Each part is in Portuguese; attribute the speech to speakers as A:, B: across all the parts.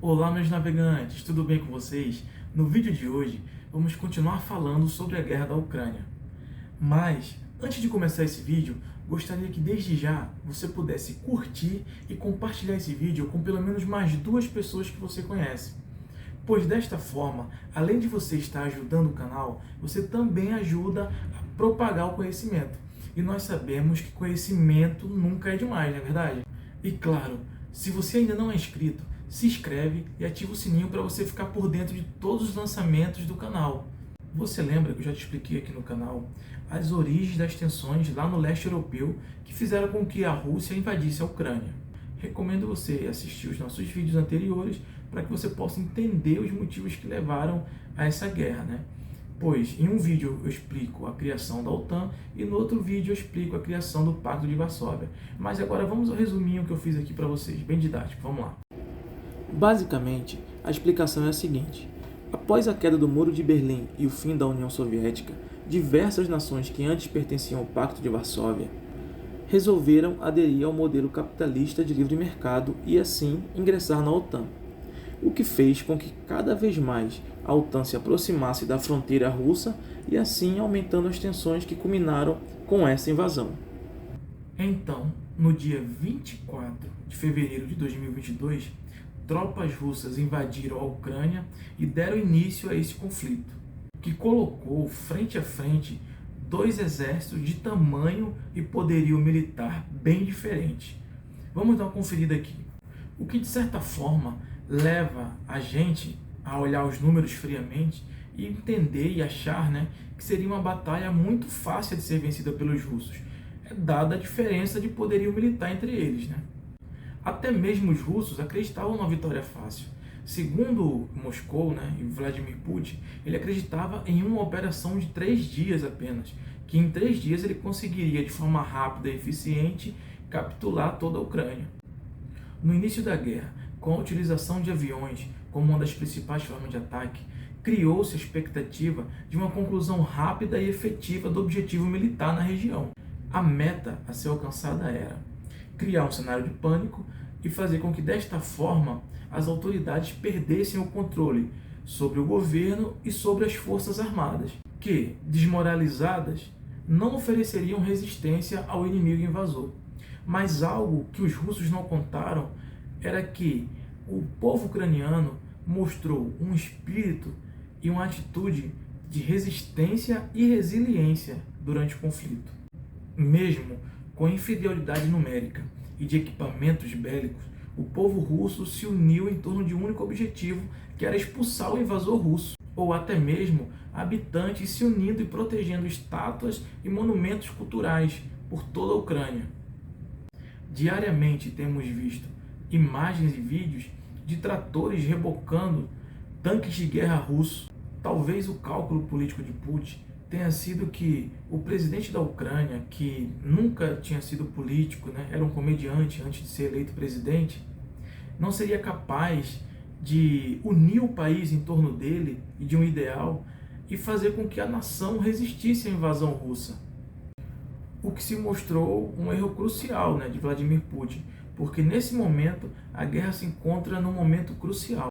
A: Olá, meus navegantes, tudo bem com vocês? No vídeo de hoje, vamos continuar falando sobre a guerra da Ucrânia. Mas, antes de começar esse vídeo, gostaria que desde já você pudesse curtir e compartilhar esse vídeo com pelo menos mais 2 pessoas que você conhece. Pois desta forma, além de você estar ajudando o canal, você também ajuda a propagar o conhecimento. E nós sabemos que conhecimento nunca é demais, não é verdade? E claro, se você ainda não é inscrito, se inscreve e ativa o sininho para você ficar por dentro de todos os lançamentos do canal. Você lembra que eu já te expliquei aqui no canal as origens das tensões lá no leste europeu que fizeram com que a Rússia invadisse a Ucrânia. Recomendo você assistir os nossos vídeos anteriores para que você possa entender os motivos que levaram a essa guerra, né? Pois em um vídeo eu explico a criação da OTAN e no outro vídeo eu explico a criação do Pacto de Varsóvia. Mas agora vamos ao resuminho que eu fiz aqui para vocês, bem didático, vamos lá. Basicamente, a explicação é a seguinte: após a queda do Muro de Berlim e o fim da União Soviética, diversas nações que antes pertenciam ao Pacto de Varsóvia resolveram aderir ao modelo capitalista de livre mercado e assim ingressar na OTAN, o que fez com que cada vez mais a OTAN se aproximasse da fronteira russa e assim aumentando as tensões que culminaram com essa invasão. Então, no dia 24 de fevereiro de 2022, tropas russas invadiram a Ucrânia e deram início a esse conflito, que colocou frente a frente 2 exércitos de tamanho e poderio militar bem diferentes. Vamos dar uma conferida aqui. O que, de certa forma, leva a gente a olhar os números friamente e entender e achar, que seria uma batalha muito fácil de ser vencida pelos russos, dada a diferença de poderio militar entre eles. Até mesmo os russos acreditavam numa vitória fácil. Segundo Moscou e Vladimir Putin, ele acreditava em uma operação de 3 dias apenas, que em 3 dias ele conseguiria, de forma rápida e eficiente, capitular toda a Ucrânia. No início da guerra, com a utilização de aviões como uma das principais formas de ataque, criou-se a expectativa de uma conclusão rápida e efetiva do objetivo militar na região. A meta a ser alcançada era criar um cenário de pânico e fazer com que, desta forma, as autoridades perdessem o controle sobre o governo e sobre as forças armadas, que, desmoralizadas, não ofereceriam resistência ao inimigo invasor. Mas algo que os russos não contaram era que o povo ucraniano mostrou um espírito e uma atitude de resistência e resiliência durante o conflito. Mesmo com infidelidade numérica e de equipamentos bélicos, o povo russo se uniu em torno de um único objetivo, que era expulsar o invasor russo, ou até mesmo habitantes se unindo e protegendo estátuas e monumentos culturais por toda a Ucrânia. Diariamente temos visto imagens e vídeos de tratores rebocando tanques de guerra russos. Talvez o cálculo político de Putin tenha sido que o presidente da Ucrânia, que nunca tinha sido político, era um comediante antes de ser eleito presidente, não seria capaz de unir o país em torno dele e de um ideal e fazer com que a nação resistisse à invasão russa. O que se mostrou um erro crucial de Vladimir Putin, porque nesse momento a guerra se encontra num momento crucial.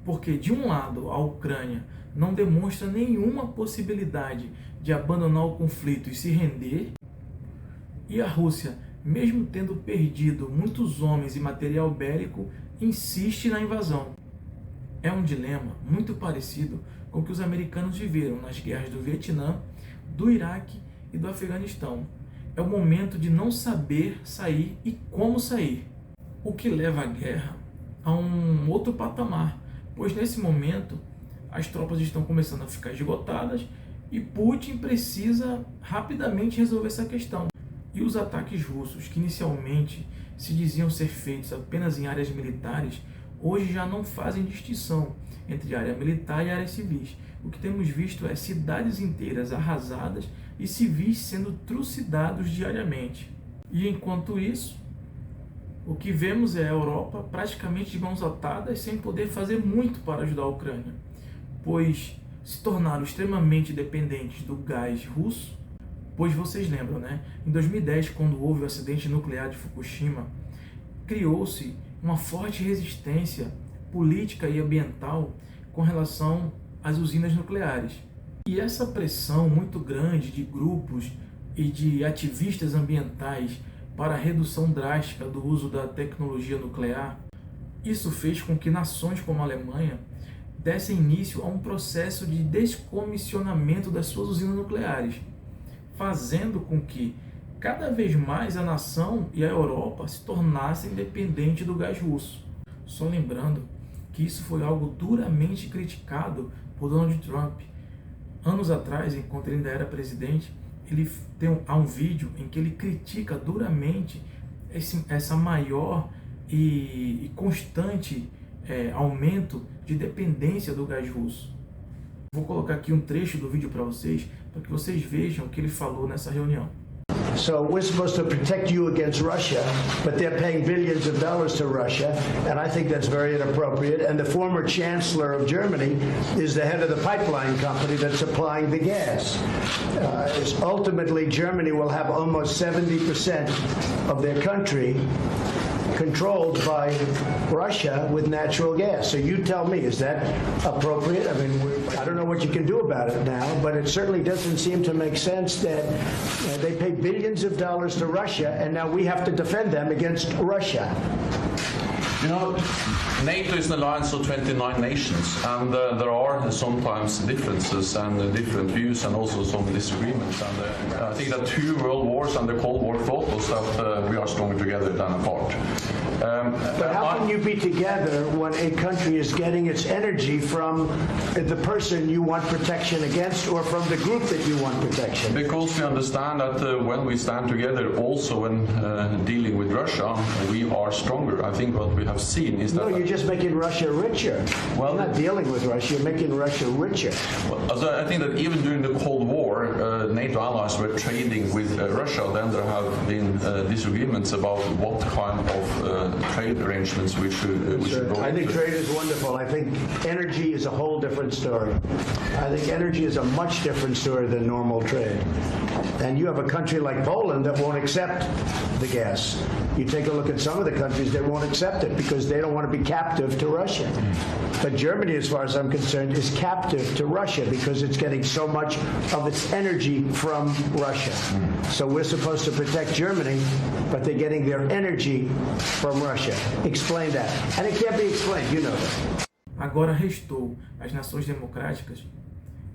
A: Porque, de um lado, a Ucrânia não demonstra nenhuma possibilidade de abandonar o conflito e se render, e a Rússia, mesmo tendo perdido muitos homens e material bélico, insiste na invasão. É um dilema muito parecido com o que os americanos viveram nas guerras do Vietnã, do Iraque e do Afeganistão. É o momento de não saber sair e como sair, o que leva a guerra a um outro patamar, pois nesse momento as tropas estão começando a ficar esgotadas e Putin precisa rapidamente resolver essa questão. E os ataques russos, que inicialmente se diziam ser feitos apenas em áreas militares, hoje já não fazem distinção entre área militar e áreas civis. O que temos visto é cidades inteiras arrasadas e civis sendo trucidados diariamente. E enquanto isso, o que vemos é a Europa praticamente de mãos atadas, sem poder fazer muito para ajudar a Ucrânia, pois se tornaram extremamente dependentes do gás russo. Pois vocês lembram, em 2010, quando houve o acidente nuclear de Fukushima, criou-se uma forte resistência política e ambiental com relação às usinas nucleares. E essa pressão muito grande de grupos e de ativistas ambientais para a redução drástica do uso da tecnologia nuclear, isso fez com que nações como a Alemanha dessem início a um processo de descomissionamento das suas usinas nucleares, fazendo com que cada vez mais a nação e a Europa se tornassem dependentes do gás russo. Só lembrando que isso foi algo duramente criticado por Donald Trump. Anos atrás, enquanto ele ainda era presidente, há um vídeo em que ele critica duramente essa maior e constante aumento de dependência do gás russo. Vou colocar aqui um trecho do vídeo para vocês que vocês vejam o que ele falou nessa reunião.
B: So we're supposed to protect you against Russia, but they're paying billions of dollars to Russia, and I think that's very inappropriate. And the former chancellor of Germany is the head of the pipeline company that's supplying the gas. Ultimately, Germany will have almost 70% of their country controlled by Russia with natural gas. So you tell me, is that appropriate? I mean, I don't know what you can do about it now, but it certainly doesn't seem to make sense that they pay billions of dollars to Russia, and now we have to defend them against Russia.
C: You know, NATO is an alliance of 29 nations, and there are sometimes differences and different views and also some disagreements. And I think that 2 world wars and the Cold War taught us that we are stronger together than apart.
B: But how can you be together when a country is getting its energy from the person you want protection against or from the group that you want protection?
C: Because we understand that when we stand together, also when dealing with Russia, we are stronger. I think what we have seen is that...
B: No, you're just making Russia richer.
C: Well,
B: you're not dealing with Russia, you're making Russia richer.
C: Well, so I think that even during the Cold War, NATO allies were trading with Russia. Then there have been disagreements about what kind of trade arrangements we should go
B: I think
C: into.
B: trade is wonderful. I think energy is a whole different story. I think energy is a much different story than normal trade. And you have a country like Poland that won't accept the gas. You take a look at some of the countries, they won't accept it because they don't want to be captive to Russia. But Germany, as far as I'm concerned, is captive to Russia because it's getting so much of its energy from Russia. So we're supposed to protect Germany, but they're getting their energy from Russia. Explain that. And it can't be explained, you know that.
A: Agora restou às nações democráticas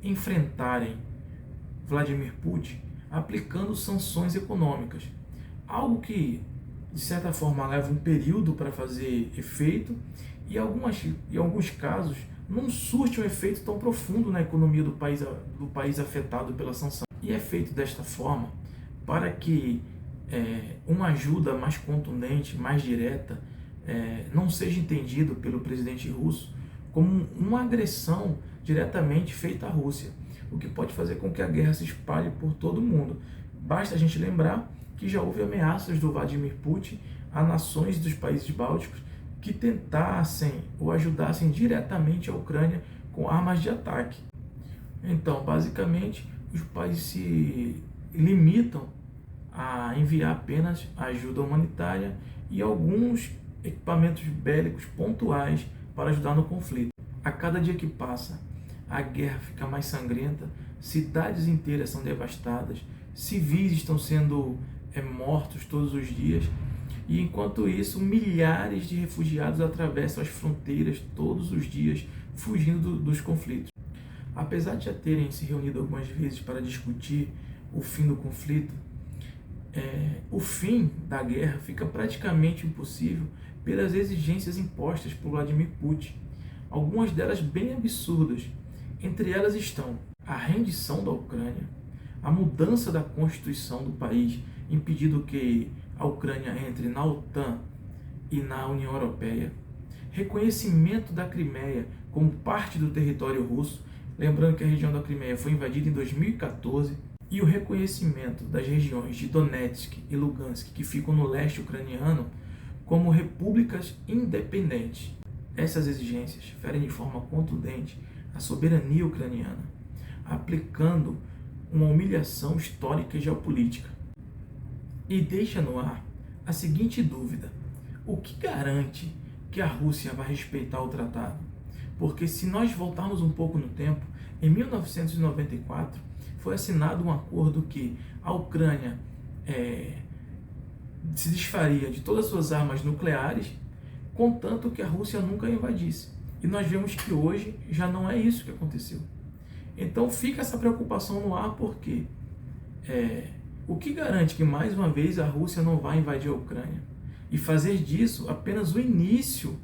A: enfrentarem Vladimir Putin aplicando sanções econômicas. Algo que, de certa forma, leva um período para fazer efeito e, em alguns casos, não surte um efeito tão profundo na economia do país afetado pela sanção. E é feito desta forma para que uma ajuda mais contundente, mais direta, não seja entendido pelo presidente russo como uma agressão diretamente feita à Rússia, o que pode fazer com que a guerra se espalhe por todo o mundo. Basta a gente lembrar que já houve ameaças do Vladimir Putin a nações dos países bálticos que tentassem ou ajudassem diretamente a Ucrânia com armas de ataque. Então, basicamente, os países se limitam a enviar apenas ajuda humanitária e alguns equipamentos bélicos pontuais para ajudar no conflito. A cada dia que passa, a guerra fica mais sangrenta, cidades inteiras são devastadas, civis estão sendo mortos todos os dias, e enquanto isso, milhares de refugiados atravessam as fronteiras todos os dias, fugindo dos conflitos. Apesar de já terem se reunido algumas vezes para discutir o fim do conflito, o fim da guerra fica praticamente impossível pelas exigências impostas por Vladimir Putin, algumas delas bem absurdas. Entre elas estão a rendição da Ucrânia, a mudança da Constituição do país, impedindo que a Ucrânia entre na OTAN e na União Europeia, reconhecimento da Crimeia como parte do território russo, lembrando que a região da Crimeia foi invadida em 2014, e o reconhecimento das regiões de Donetsk e Lugansk, que ficam no leste ucraniano, como repúblicas independentes. Essas exigências ferem de forma contundente a soberania ucraniana, aplicando uma humilhação histórica e geopolítica. E deixa no ar a seguinte dúvida: o que garante que a Rússia vai respeitar o tratado. Porque se nós voltarmos um pouco no tempo, em 1994 foi assinado um acordo que a Ucrânia se desfaria de todas as suas armas nucleares, contanto que a Rússia nunca invadisse. E nós vemos que hoje já não é isso que aconteceu. Então fica essa preocupação no ar, porque o que garante que mais uma vez a Rússia não vai invadir a Ucrânia e fazer disso apenas o início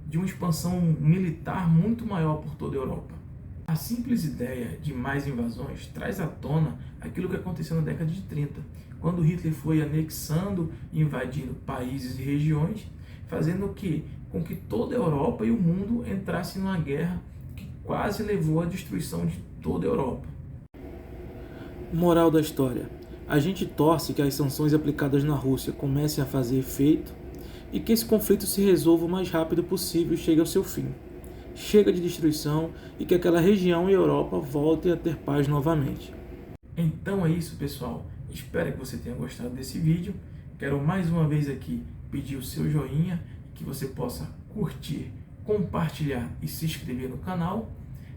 A: de uma expansão militar muito maior por toda a Europa? A simples ideia de mais invasões traz à tona aquilo que aconteceu na década de 30, quando Hitler foi anexando e invadindo países e regiões, fazendo com que toda a Europa e o mundo entrassem numa guerra que quase levou à destruição de toda a Europa. Moral da história: a gente torce que as sanções aplicadas na Rússia comecem a fazer efeito e que esse conflito se resolva o mais rápido possível e chegue ao seu fim. Chega de destruição e que aquela região e a Europa voltem a ter paz novamente. Então é isso, pessoal. Espero que você tenha gostado desse vídeo. Quero mais uma vez aqui pedir o seu joinha, que você possa curtir, compartilhar e se inscrever no canal.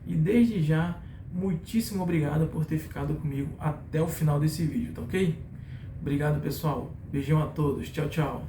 A: E desde já, muitíssimo obrigado por ter ficado comigo até o final desse vídeo, tá ok? Obrigado, pessoal. Beijão a todos. Tchau, tchau.